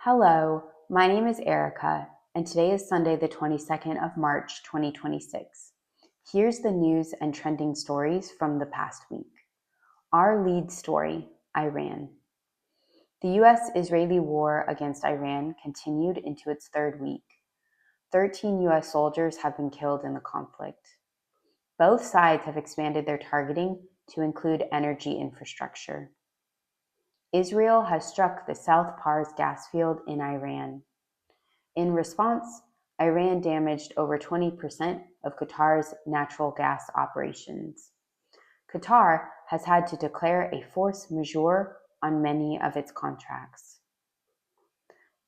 Hello, my name is Erika, and today is Sunday, the 22nd of March, 2026. Here's the news and trending stories from the past week. Our lead story, Iran. The U.S.-Israeli war against Iran continued into its third week. 13 U.S. soldiers have been killed in the conflict. Both sides have expanded their targeting to include energy infrastructure. Israel has struck the South Pars gas field in Iran. In response, Iran damaged over 20% of Qatar's natural gas operations. Qatar has had to declare a force majeure on many of its contracts.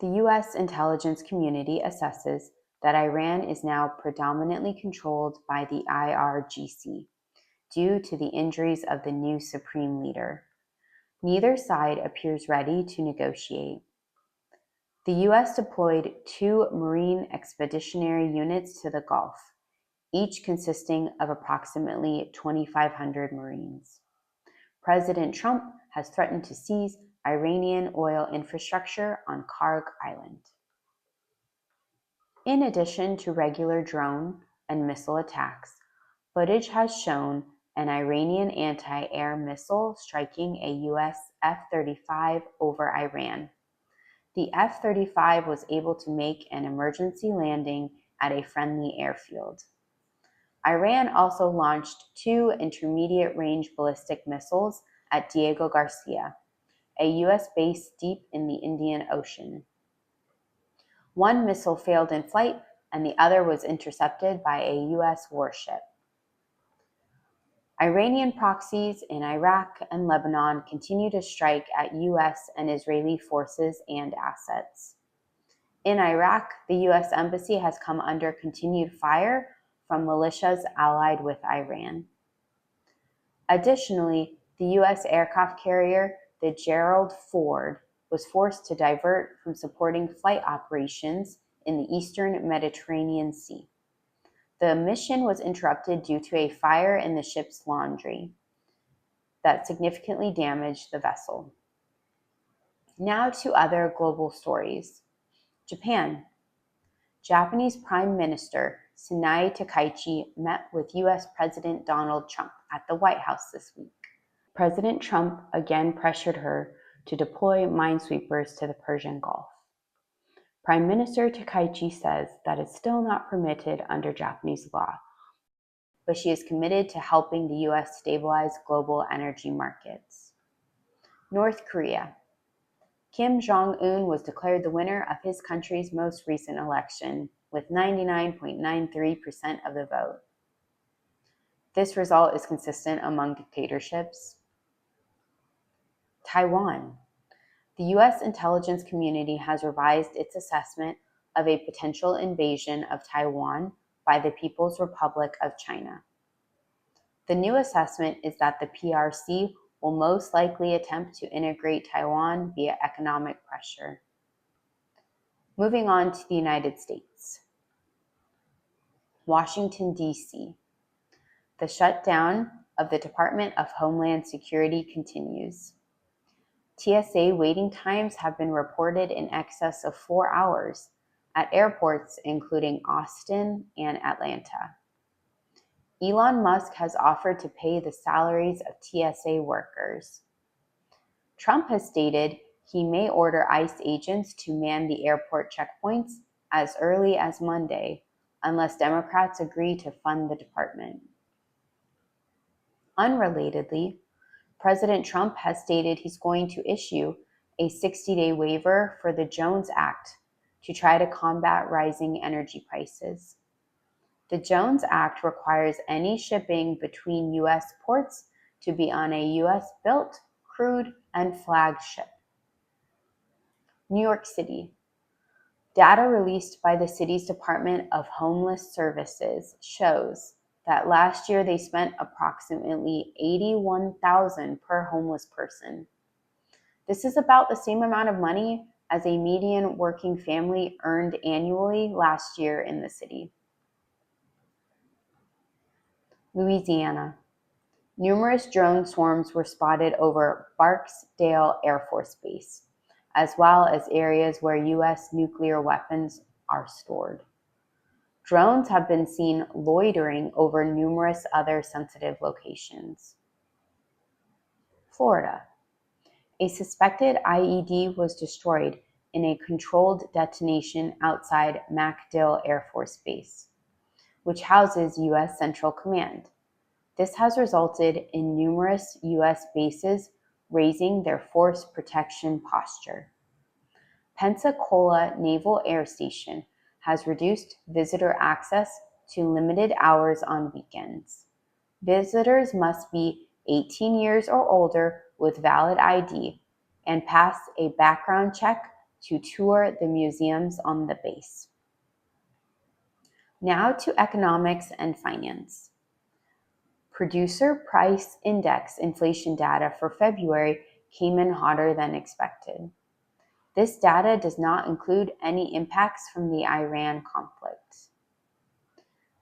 The U.S. intelligence community assesses that Iran is now predominantly controlled by the IRGC due to the injuries of the new supreme leader. Neither side appears ready to negotiate. The U.S. deployed 2 Marine Expeditionary Units to the Gulf, each consisting of approximately 2,500 Marines. President Trump has threatened to seize Iranian oil infrastructure on Karg Island. In addition to regular drone and missile attacks, footage has shown an Iranian anti-air missile striking a U.S. F-35 over Iran. The F-35 was able to make an emergency landing at a friendly airfield. Iran also launched 2 intermediate-range ballistic missiles at Diego Garcia, a U.S. base deep in the Indian Ocean. One missile failed in flight, and the other was intercepted by a U.S. warship. Iranian proxies in Iraq and Lebanon continue to strike at U.S. and Israeli forces and assets. In Iraq, the U.S. Embassy has come under continued fire from militias allied with Iran. Additionally, the U.S. aircraft carrier, the Gerald, was forced to divert from supporting flight operations in the eastern Mediterranean Sea. The mission was interrupted due to a fire in the ship's laundry that significantly damaged the vessel. Now to other global stories. Japan. Japanese Prime Minister Sunday Nyte met with U.S. President Donald Trump at the White House this week. President Trump again pressured her to deploy minesweepers to the Persian Gulf. Prime Minister Takaichi says that it's still not permitted under Japanese law, but she is committed to helping the U.S. stabilize global energy markets. North Korea. Kim Jong-un was declared the winner of his country's most recent election with 99.93% of the vote. This result is consistent among dictatorships. Taiwan. The U.S. intelligence community has revised its assessment of a potential invasion of Taiwan by the People's Republic of China. The new assessment is that the PRC will most likely attempt to integrate Taiwan via economic pressure. Moving on to the United States. Washington, D.C. The shutdown of the Department of Homeland Security continues. TSA waiting times have been reported in excess of 4 hours at airports including Austin and Atlanta. Elon Musk has offered to pay the salaries of TSA workers. Trump has stated he may order ICE agents to man the airport checkpoints as early as Monday, unless Democrats agree to fund the department. Unrelatedly, President Trump has stated he's going to issue a 60-day waiver for the Jones Act to try to combat rising energy prices. The Jones Act requires any shipping between U.S. ports to be on a U.S.-built, crewed, and flagged ship. New York City. Data released by the city's Department of Homeless Services shows that last year they spent approximately $81,000 per homeless person. This is about the same amount of money as a median working family earned annually last year in the city. Louisiana. Numerous drone swarms were spotted over Barksdale Air Force Base as well as areas where U.S. nuclear weapons are stored. Drones have been seen loitering over numerous other sensitive locations. Florida. A suspected IED was destroyed in a controlled detonation outside MacDill Air Force Base, which houses U.S. Central Command. This has resulted in numerous U.S. bases raising their force protection posture. Pensacola Naval Air Station has reduced visitor access to limited hours on weekends. Visitors must be 18 years or older with valid ID and pass a background check to tour the museums on the base. Now to economics and finance. Producer Price Index inflation data for February came in hotter than expected. This data does not include any impacts from the Iran conflict.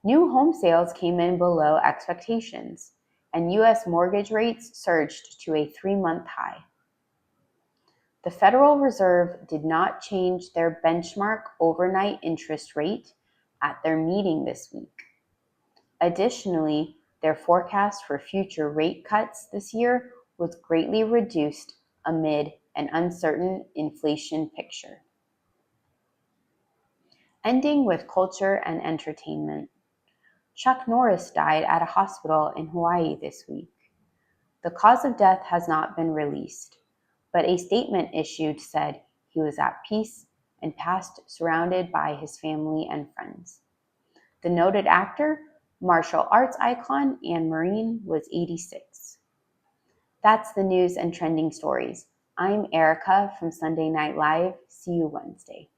New home sales came in below expectations, and U.S. mortgage rates surged to a 3-month high. The Federal Reserve did not change their benchmark overnight interest rate at their meeting this week. Additionally, their forecast for future rate cuts this year was greatly reduced amid an uncertain inflation picture. Ending with culture and entertainment. Chuck Norris died at a hospital in Hawaii this week. The cause of death has not been released, but a statement issued said he was at peace and passed surrounded by his family and friends. The noted actor, martial arts icon, and Marine was 86. That's the news and trending stories. I'm Erika from Sunday Nyte Live. See you Wednesday.